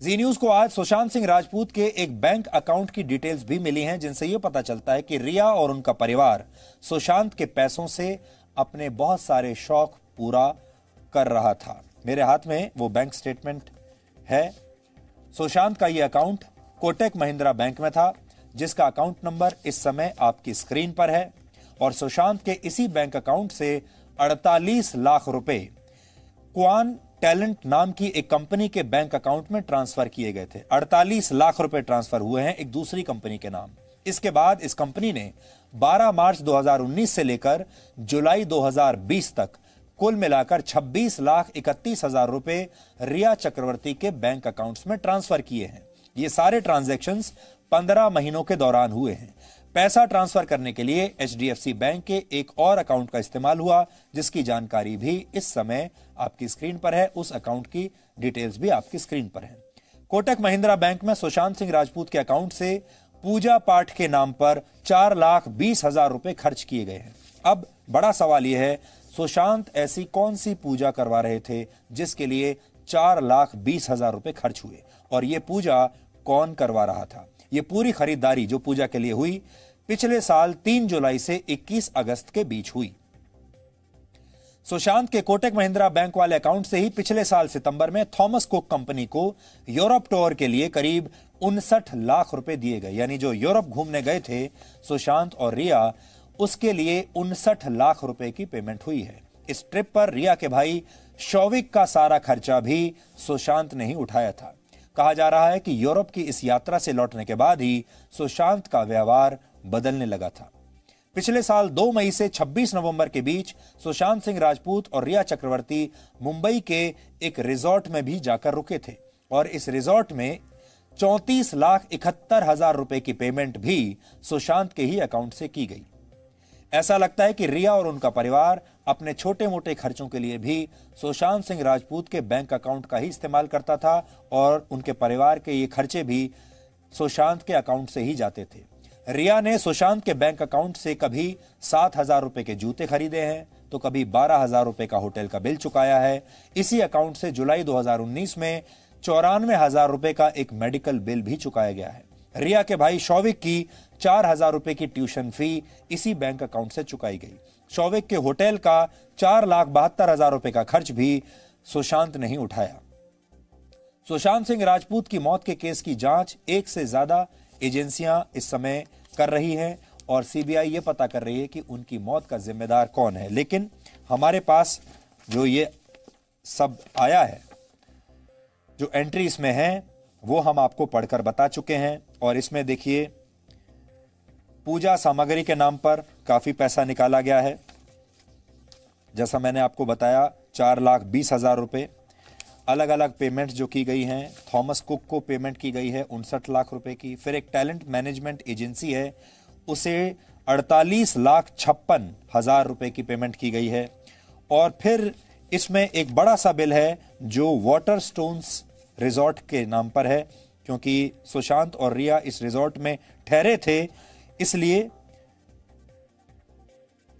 जी news को आज सुशांत सिंह राजपूत के एक बैंक अकाउंट की डिटेल्स भी मिली हैं, जिनसे यह पता चलता है कि रिया और उनका परिवार सुशांत के पैसों से अपने बहुत सारे शौक पूरा कर रहा था। मेरे हाथ में वो बैंक स्टेटमेंट है। सुशांत का यह अकाउंट कोटक महिंद्रा बैंक में था, जिसका अकाउंट नंबर इस समय आपकी स्क्रीन पर है। और सुशांत के इसी बैंक अकाउंट से 48 लाख रुपए क्वान टैलेंट नाम की एक कंपनी के बैंक अकाउंट में ट्रांसफर किए गए थे। 48 लाख रुपए ट्रांसफर हुए हैं एक दूसरी कंपनी के नाम। इसके बाद इस कंपनी ने 12 मार्च 2019 से लेकर जुलाई 2020 तक कुल मिलाकर 26,31,000 रुपए रिया चक्रवर्ती के बैंक अकाउंट्स में ट्रांसफर किए हैं। ये सारे ट्रांजैक्शंस 15 महीनों के दौरान हुए हैं। पैसा ट्रांसफर करने के लिए एचडीएफसी बैंक के एक और अकाउंट का इस्तेमाल हुआ, जिसकी जानकारी भी इस समय आपकी स्क्रीन पर है। उस अकाउंट की डिटेल्स भी आपकी स्क्रीन पर है। कोटक महिंद्रा बैंक में सुशांत सिंह राजपूत के अकाउंट से पूजा पाठ के नाम पर 4,20,000 रुपए खर्च किए गए हैं। अब बड़ा सवाल यह है, सुशांत ऐसी कौन सी पूजा करवा रहे थे जिसके लिए 4,20,000 रुपए खर्च हुए, और यह पूजा कौन करवा रहा था? यह पूरी खरीदारी जो पूजा के लिए हुई पिछले साल 3 जुलाई से 21 अगस्त के बीच हुई। सुशांत के कोटक महिंद्रा बैंक वाले अकाउंट से ही पिछले साल सितंबर में थॉमस कुक कंपनी को यूरोप टूर के लिए करीब 59 लाख रुपए दिए गए। यानी जो यूरोप घूमने गए थे सुशांत और रिया, उसके लिए 59 लाख रुपए की पेमेंट हुई है। इस ट्रिप पर रिया के भाई शौविक का सारा खर्चा भी सुशांत ने ही उठाया था। कहा जा रहा है कि यूरोप की इस यात्रा से लौटने के बाद ही सुशांत का व्यवहार बदलने लगा था। पिछले साल 2 मई से 26 नवंबर के बीच सुशांत सिंह राजपूत और रिया चक्रवर्ती मुंबई के एक रिजॉर्ट में भी जाकर रुके थे, और इस रिजॉर्ट में 34,71,000 रुपए की पेमेंट भी सुशांत के ही अकाउंट से की गई। ऐसा लगता है कि रिया और उनका परिवार अपने छोटे मोटे खर्चों के लिए भी सुशांत सिंह राजपूत के बैंक अकाउंट का ही इस्तेमाल करता था, और उनके परिवार के ये खर्चे भी सुशांत के अकाउंट से ही जाते थे। रिया ने सुशांत के बैंक अकाउंट से कभी 7,000 रुपए के जूते खरीदे हैं, तो कभी 12,000 रुपए का होटल का बिल चुकाया है। इसी अकाउंट से जुलाई 2019 में 94,000 रुपए का एक मेडिकल बिल भी चुकाया गया है। रिया के भाई शौविक की 4,000 रुपए की ट्यूशन फी इसी बैंक अकाउंट से चुकाई गई। शौविक के होटल का 4,72,000 रुपए का खर्च भी सुशांत ने ही उठाया। सुशांत सिंह राजपूत की मौत के केस की जांच एक से ज्यादा एजेंसियां इस समय कर रही हैं, और सीबीआई ये पता कर रही है कि उनकी मौत का जिम्मेदार कौन है। लेकिन हमारे पास जो ये सब आया है, जो एंट्री इसमें है, वो हम आपको पढ़कर बता चुके हैं। और इसमें देखिए, पूजा सामग्री के नाम पर काफी पैसा निकाला गया है। जैसा मैंने आपको बताया, 4,20,000 रुपए। अलग अलग पेमेंट जो की गई हैं, थॉमस कुक को पेमेंट की गई है 59 लाख रुपए की। फिर एक टैलेंट मैनेजमेंट एजेंसी है, उसे 48,56,000 रुपए की पेमेंट की गई है। और फिर इसमें एक बड़ा सा बिल है जो वाटर स्टोन्स रिजॉर्ट के नाम पर है, क्योंकि सुशांत और रिया इस रिजॉर्ट में ठहरे थे, इसलिए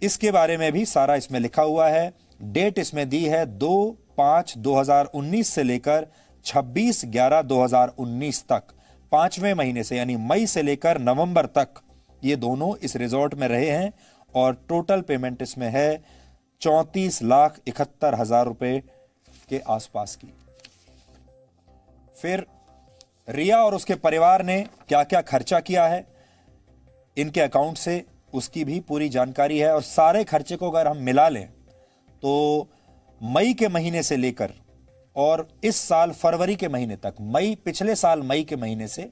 इसके बारे में भी सारा इसमें लिखा हुआ है। डेट इसमें दी है 2/5/2019 से लेकर 26/11/2019 तक, 5वें महीने से, यानी मई से लेकर नवंबर तक ये दोनों इस रिजॉर्ट में रहे हैं। और टोटल पेमेंट इसमें है 34,71,000 रुपए के आसपास की। फिर रिया और उसके परिवार ने क्या क्या खर्चा किया है इनके अकाउंट से, उसकी भी पूरी जानकारी है। और सारे खर्चे को अगर हम मिला लें तो मई के महीने से लेकर और इस साल फरवरी के महीने तक, पिछले साल मई के महीने से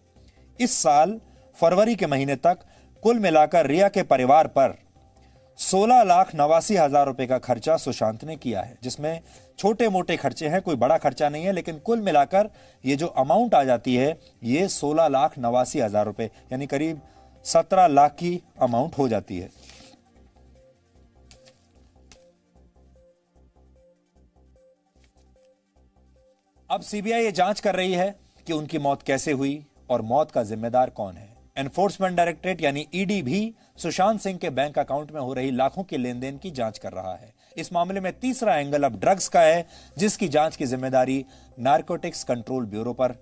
इस साल फरवरी के महीने तक कुल मिलाकर रिया के परिवार पर 16,89,000 रुपए का खर्चा सुशांत ने किया है, जिसमें छोटे मोटे खर्चे हैं, कोई बड़ा खर्चा नहीं है। लेकिन कुल मिलाकर ये जो अमाउंट आ जाती है, ये 16,89,000 रुपए, यानी करीब 17 लाख की अमाउंट हो जाती है। अब सीबीआई ये जांच कर रही है कि उनकी मौत कैसे हुई और मौत का जिम्मेदार कौन है। एनफोर्समेंट डायरेक्टरेट यानी ईडी भी सुशांत सिंह के बैंक अकाउंट में हो रही लाखों के लेन देन की जांच कर रहा है। इस मामले में तीसरा एंगल अब ड्रग्स का है, जिसकी जांच की जिम्मेदारी नारकोटिक्स कंट्रोल ब्यूरो पर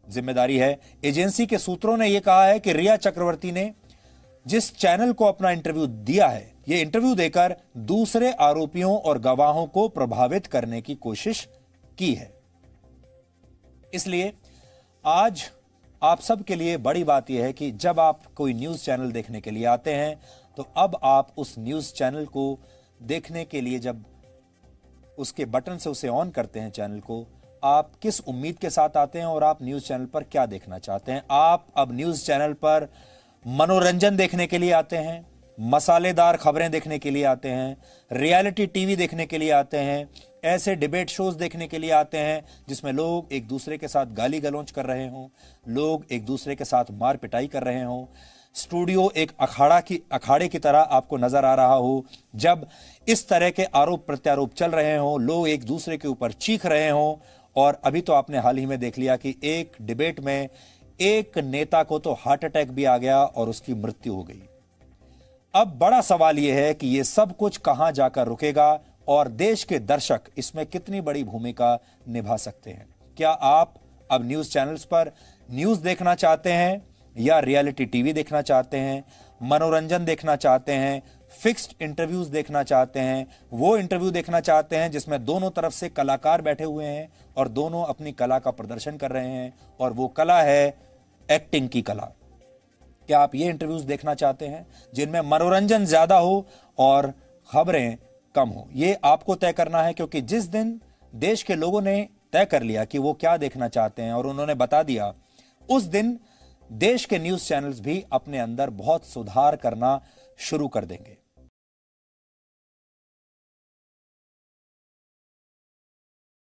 जिम्मेदारी है। एजेंसी के सूत्रों ने यह कहा है कि रिया चक्रवर्ती ने जिस चैनल को अपना इंटरव्यू दिया है, यह इंटरव्यू देकर दूसरे आरोपियों और गवाहों को प्रभावित करने की कोशिश की है। इसलिए आज आप सबके लिए बड़ी बात यह है कि जब आप कोई न्यूज चैनल देखने के लिए आते हैं तो अब आप उस न्यूज चैनल को देखने के लिए जब उसके बटन से उसे ऑन करते हैं चैनल को, आप किस उम्मीद के साथ आते हैं और आप न्यूज चैनल पर क्या देखना चाहते हैं। आप अब न्यूज चैनल पर मनोरंजन देखने के लिए आते हैं, मसालेदार खबरें देखने के लिए आते हैं, रियलिटी टीवी देखने के लिए आते हैं, ऐसे डिबेट शोज देखने के लिए आते हैं जिसमें लोग एक दूसरे के साथ गाली गलौज कर रहे हों, लोग एक दूसरे के साथ मार पिटाई कर रहे हों, स्टूडियो एक अखाड़े की तरह आपको नजर आ रहा हो, जब इस तरह के आरोप प्रत्यारोप चल रहे हों, लोग एक दूसरे के ऊपर चीख रहे हों। और अभी तो आपने हाल ही में देख लिया कि एक डिबेट में एक नेता को तो हार्ट अटैक भी आ गया और उसकी मृत्यु हो गई। अब बड़ा सवाल यह है कि यह सब कुछ कहां जाकर रुकेगा और देश के दर्शक इसमें कितनी बड़ी भूमिका निभा सकते हैं। क्या आप अब न्यूज चैनल्स पर न्यूज देखना चाहते हैं या रियलिटी टीवी देखना चाहते हैं, मनोरंजन देखना चाहते हैं, फिक्स्ड इंटरव्यूज देखना चाहते हैं, वो इंटरव्यू देखना चाहते हैं जिसमें दोनों तरफ से कलाकार बैठे हुए हैं और दोनों अपनी कला का प्रदर्शन कर रहे हैं और वो कला है एक्टिंग की कला। क्या आप ये इंटरव्यूज देखना चाहते हैं जिनमें मनोरंजन ज्यादा हो और खबरें कम हो? ये आपको तय करना है, क्योंकि जिस दिन देश के लोगों ने तय कर लिया कि वो क्या देखना चाहते हैं और उन्होंने बता दिया, उस दिन देश के न्यूज चैनल्स भी अपने अंदर बहुत सुधार करना शुरू कर देंगे।